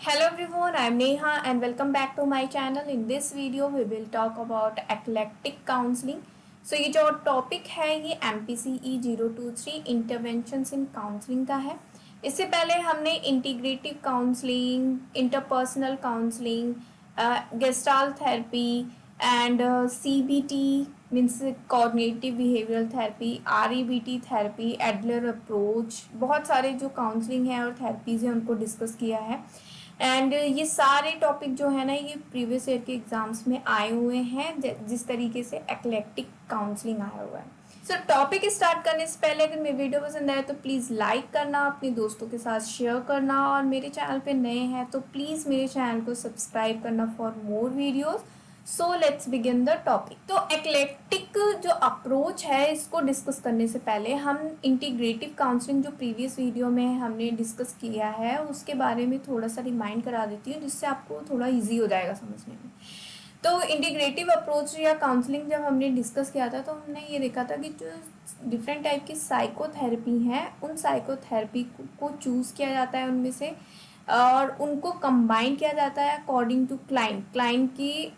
Hello everyone, I am Neha and welcome back to my channel. In this video we will talk about eclectic counseling. So ये जो topic है ये MPCE 023 interventions इन counselling का है। इससे पहले हमने integrative counselling, interpersonal counselling, gestalt therapy and CBT means cognitive behavioural therapy, REBT therapy, Adler approach, बहुत सारे जो काउंसलिंग है और थेरेपीज़ हैं उनको डिस्कस किया है। एंड ये सारे टॉपिक जो है ना ये प्रीवियस ईयर के एग्जाम्स में आए हुए हैं, जिस तरीके से एक्लेक्टिक काउंसलिंग आया हुआ है। सो टॉपिक स्टार्ट करने से पहले अगर मेरी वीडियो पसंद आए तो प्लीज़ लाइक करना, अपने दोस्तों के साथ शेयर करना, और मेरे चैनल पे नए हैं तो प्लीज़ मेरे चैनल को सब्सक्राइब करना for more videos. So let's begin the topic. तो एक्लेक्टिक जो अप्रोच है इसको डिस्कस करने से पहले हम इंटीग्रेटिव काउंसलिंग जो प्रीवियस वीडियो में हमने डिस्कस किया है उसके बारे में थोड़ा सा रिमाइंड करा देती हूँ, जिससे आपको थोड़ा इजी हो जाएगा समझने में। तो इंटीग्रेटिव अप्रोच या काउंसलिंग जब हमने डिस्कस किया था तो हमने ये देखा था कि जो डिफरेंट टाइप की साइकोथेरेपी हैं उन साइकोथेरेपी को चूज़ किया जाता है उनमें से, और उनको कंबाइन किया जाता है अकॉर्डिंग टू क्लाइंट की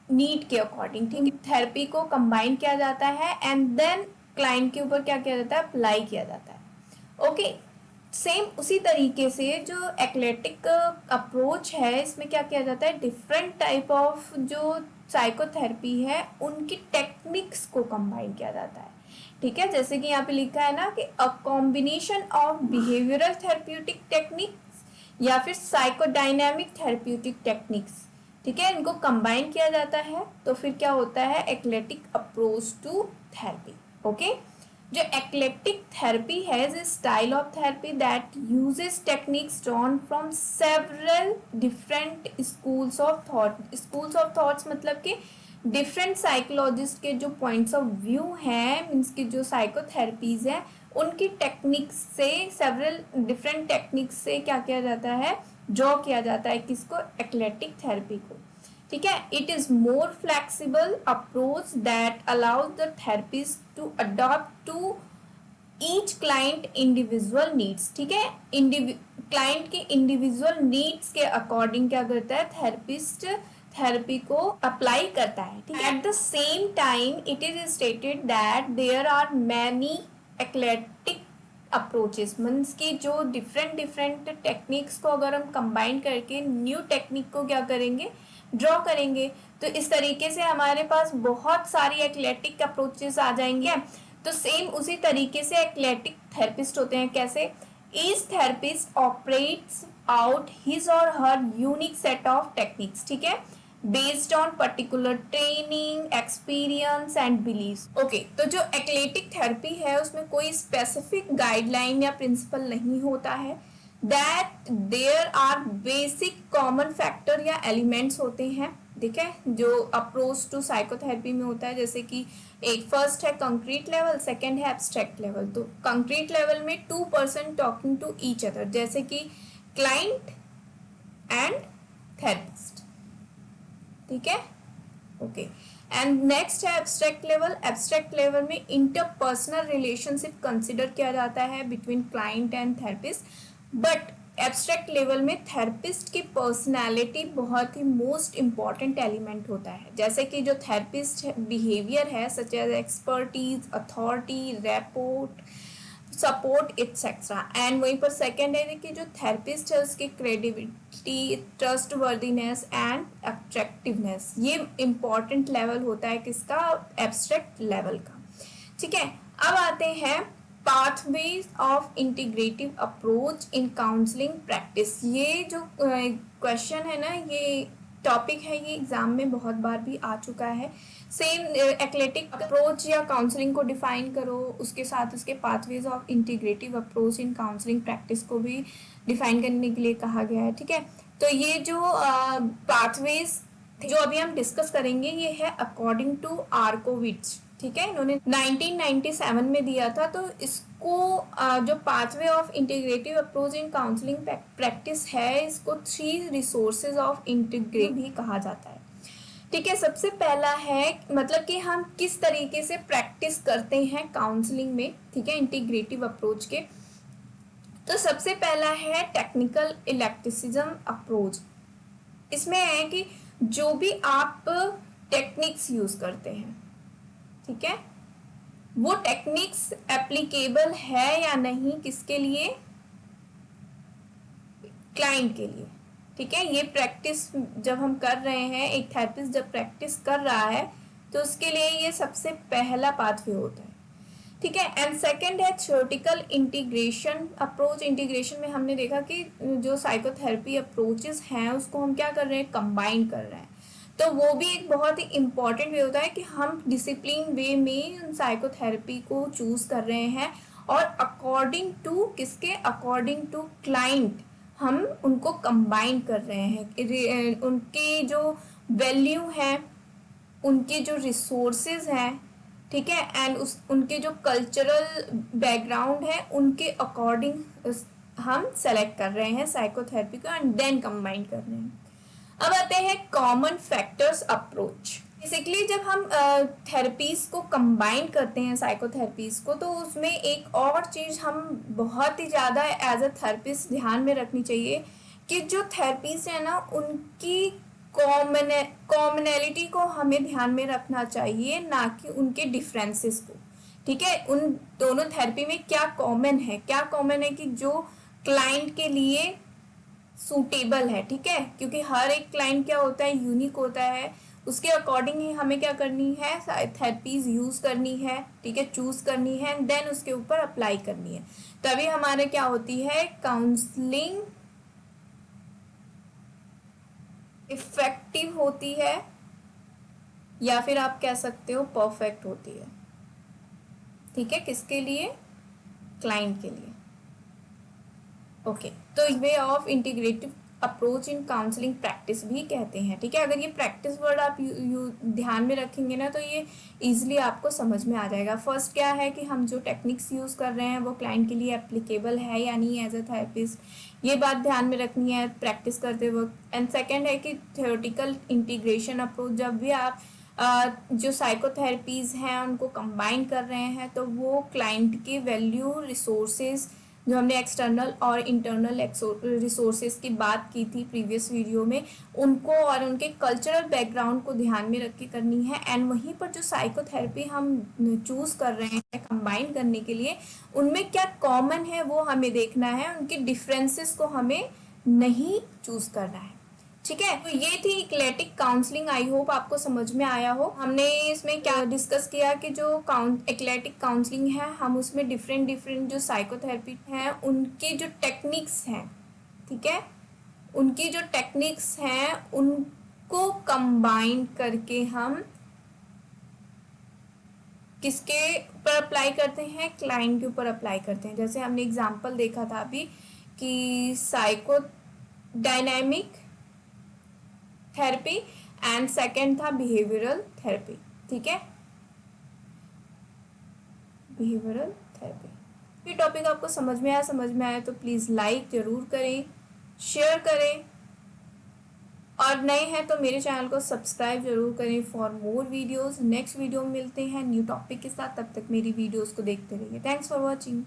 नीड के अकॉर्डिंग। ठीक है, थेरेपी को कंबाइन किया जाता है एंड देन क्लाइंट के ऊपर क्या किया जाता है, अप्लाई किया जाता है। ओके, सेम उसी तरीके से जो एक्लेटिक अप्रोच है इसमें क्या किया जाता है, डिफरेंट टाइप ऑफ जो साइकोथेरेपी है उनकी टेक्निक्स को कंबाइन किया जाता है। ठीक है, जैसे कि यहाँ पे लिखा है ना कि a combination of behavioural therapeutic techniques या फिर साइकोडायनेमिक थेरेप्यूटिक टेक्निक्स। ठीक है, इनको कंबाइन किया जाता है तो फिर क्या होता है, एक्लेटिक अप्रोच टू थेरेपी। ओके, जो एक्लेक्टिक थेरेपी है is style of therapy that uses techniques drawn from several different schools of thought. Schools of thoughts मतलब कि डिफरेंट साइकोलॉजिस्ट के जो पॉइंट्स ऑफ व्यू हैं, मीन्स की जो साइकोथेरेपीज हैं उनकी टेक्निक्स से, सेवरल डिफरेंट टेक्निक्स से क्या किया जाता है, ड्रॉ किया जाता है किसको, एक्लेटिक थेरेपी को। ठीक है, it is more flexible approach that allows the therapist to adopt to each client individual needs. ठीक है, क्लाइंट के इंडिविजुअल नीड्स के अकॉर्डिंग क्या करता है, थेरेपिस्ट थेरेपी को अप्लाई करता है। ठीक है, at the same time it is stated that there are many eclectic approaches, means की जो डिफरेंट टेक्निक्स को अगर हम कंबाइन करके न्यू टेक्निक को क्या करेंगे, ड्रॉ करेंगे, तो इस तरीके से हमारे पास बहुत सारी एक्लेटिक अप्रोचेस आ जाएंगे। तो सेम उसी तरीके से एक्लेटिक थेरेपिस्ट होते हैं। कैसे, each therapist operates out his or her unique set of techniques. ठीक है, based on particular training, experience and beliefs. Okay, तो जो एक्लेटिक थेरेपी है उसमें कोई स्पेसिफिक गाइडलाइन या प्रिंसिपल नहीं होता है, that there are basic common factor या एलिमेंट्स होते हैं। ठीक है, जो अप्रोच टू साइकोथेरेपी में होता है, जैसे कि एक फर्स्ट है कंक्रीट लेवल, सेकंड है एब्स्ट्रैक्ट लेवल। तो कंक्रीट लेवल में 2 person talking to each other, जैसे कि क्लाइंट एंड थेरेपिस्ट। ठीक है, ओके। एंड नेक्स्ट है एब्स्ट्रैक्ट लेवल। एब्स्ट्रैक्ट लेवल में इंटरपर्सनल रिलेशनशिप कंसिडर किया जाता है between client and therapist, but abstract level में थेरेपिस्ट की पर्सनालिटी बहुत ही मोस्ट इम्पॉर्टेंट एलिमेंट होता है। जैसे कि जो थेरेपिस्ट बिहेवियर है such as expertise, authority, rapport, support etcetera. And वहीं पर सेकेंड है कि जो थेरेपिस्ट है उसकी credibility, trustworthiness and attractiveness, ये इम्पॉर्टेंट लेवल होता है किसका, एब्स्ट्रैक्ट लेवल का। ठीक है, अब आते हैं pathways of integrative approach in counselling practice. ये जो क्वेश्चन है ना, ये टॉपिक है, ये एग्जाम में बहुत बार भी आ चुका है। सेम एक्लेटिक अप्रोच या काउंसलिंग को डिफाइन करो, उसके साथ उसके pathways of integrative approach in counselling practice को भी डिफाइन करने के लिए कहा गया है। ठीक है, तो ये जो पाथवेज जो अभी हम डिस्कस करेंगे ये है अकॉर्डिंग टू आर्कोविट्ज। ठीक है, इन्होंने 1997 में दिया था। तो इसको जो pathway of integrative approach in counselling practice है, इसको 3 रिसोर्सेज ऑफ इंटीग्रेटिव भी कहा जाता है। ठीक है, सबसे पहला है मतलब कि हम किस तरीके से प्रैक्टिस करते हैं काउंसलिंग में। ठीक है, इंटीग्रेटिव अप्रोच के तो सबसे पहला है टेक्निकल इलेक्ट्रिसिज्म अप्रोच। इसमें है कि जो भी आप टेक्निक्स यूज करते हैं, ठीक है, वो टेक्निक्स एप्लीकेबल है या नहीं, किसके लिए, क्लाइंट के लिए, ठीक है। ये प्रैक्टिस जब हम कर रहे हैं, एक थेरेपिस्ट जब प्रैक्टिस कर रहा है तो उसके लिए ये सबसे पहला पाथवे होता है, ठीक है। एंड सेकंड है थ्योरेटिकल इंटीग्रेशन अप्रोच। इंटीग्रेशन में हमने देखा कि जो साइकोथेरेपी अप्रोचेस हैं उसको हम क्या कर रहे हैं, कंबाइन कर रहे हैं। तो वो भी एक बहुत ही इम्पॉर्टेंट वे होता है कि हम डिसिप्लिन वे में साइकोथेरेपी को चूज कर रहे हैं और अकॉर्डिंग टू किसके, अकॉर्डिंग टू क्लाइंट हम उनको कंबाइन कर रहे हैं। उनकी जो वैल्यू है, उनके जो रिसोर्सेज हैं, ठीक है, एंड उनके जो कल्चरल बैकग्राउंड है, उनके अकॉर्डिंग हम सेलेक्ट कर रहे हैं साइकोथेरेपी को एंड देन कंबाइन कर रहे हैं। अब आते हैं कॉमन फैक्टर्स अप्रोच। बेसिकली जब हम थेरेपीज को कंबाइन करते हैं, साइकोथेरेपीज को, तो उसमें एक और चीज हम बहुत ही ज़्यादा एज अ थेरेपिस्ट ध्यान में रखनी चाहिए कि जो थेरेपीज है ना, उनकी कॉमनैलिटी को हमें ध्यान में रखना चाहिए, ना कि उनके डिफरेंसेस को, ठीक है। उन दोनों थेरेपी में क्या कॉमन है, क्या कॉमन है कि जो क्लाइंट के लिए सूटेबल है, ठीक है, क्योंकि हर एक क्लाइंट क्या होता है, यूनिक होता है। उसके अकॉर्डिंग ही हमें क्या करनी है, थेरेपीज यूज करनी है, ठीक है, चूज करनी है, देन उसके ऊपर अप्लाई करनी है। तभी हमारे क्या होती है, काउंसलिंग इफेक्टिव होती है, या फिर आप कह सकते हो परफेक्ट होती है, ठीक है। किसके लिए, क्लाइंट के लिए। ओके, तो way of integrative approach in counselling practice भी कहते हैं, ठीक है। अगर ये प्रैक्टिस वर्ड आप ध्यान में रखेंगे ना, तो ये इजीली आपको समझ में आ जाएगा। फर्स्ट क्या है कि हम जो टेक्निक्स यूज कर रहे हैं वो क्लाइंट के लिए एप्लीकेबल है या नहीं एज अ थेरेपिस्ट, ये बात ध्यान में रखनी है प्रैक्टिस करते वक्त। एंड सेकेंड है कि थ्योरेटिकल इंटीग्रेशन अप्रोच, जब भी आप जो साइकोथेरेपीज हैं उनको कंबाइन कर रहे हैं, तो वो क्लाइंट की वैल्यू, रिसोर्सेज, जो हमने एक्सटर्नल और इंटरनल रिसोर्सेज की बात की थी प्रीवियस वीडियो में, उनको और उनके कल्चरल बैकग्राउंड को ध्यान में रख के करनी है। एंड वहीं पर जो साइकोथेरेपी हम चूज कर रहे हैं कंबाइन करने के लिए, उनमें क्या कॉमन है वो हमें देखना है, उनके डिफरेंसेस को हमें नहीं चूज करना है, ठीक है। तो ये थी इक्लेटिक काउंसलिंग, आई होप आपको समझ में आया हो। हमने इसमें क्या डिस्कस किया कि जो इक्लेटिक काउंसलिंग है, हम उसमें डिफरेंट जो साइकोथेरेपी हैं उनके जो टेक्निक्स हैं, ठीक है, उनकी जो टेक्निक्स हैं उनको कंबाइन करके हम किसके ऊपर अप्लाई करते हैं, क्लाइंट के ऊपर अप्लाई करते हैं। जैसे हमने एग्जांपल देखा था अभी कि psycho dynamic therapy and second था बिहेवियरल थेरेपी, ठीक है, बिहेवियरल थेरेपी। ये टॉपिक आपको समझ में आया तो प्लीज लाइक जरूर करें, शेयर करें, और नए हैं तो मेरे चैनल को सब्सक्राइब जरूर करें for more videos. Next video में मिलते हैं न्यू टॉपिक के साथ, तब तक मेरी वीडियोस को देखते रहिए। Thanks for watching.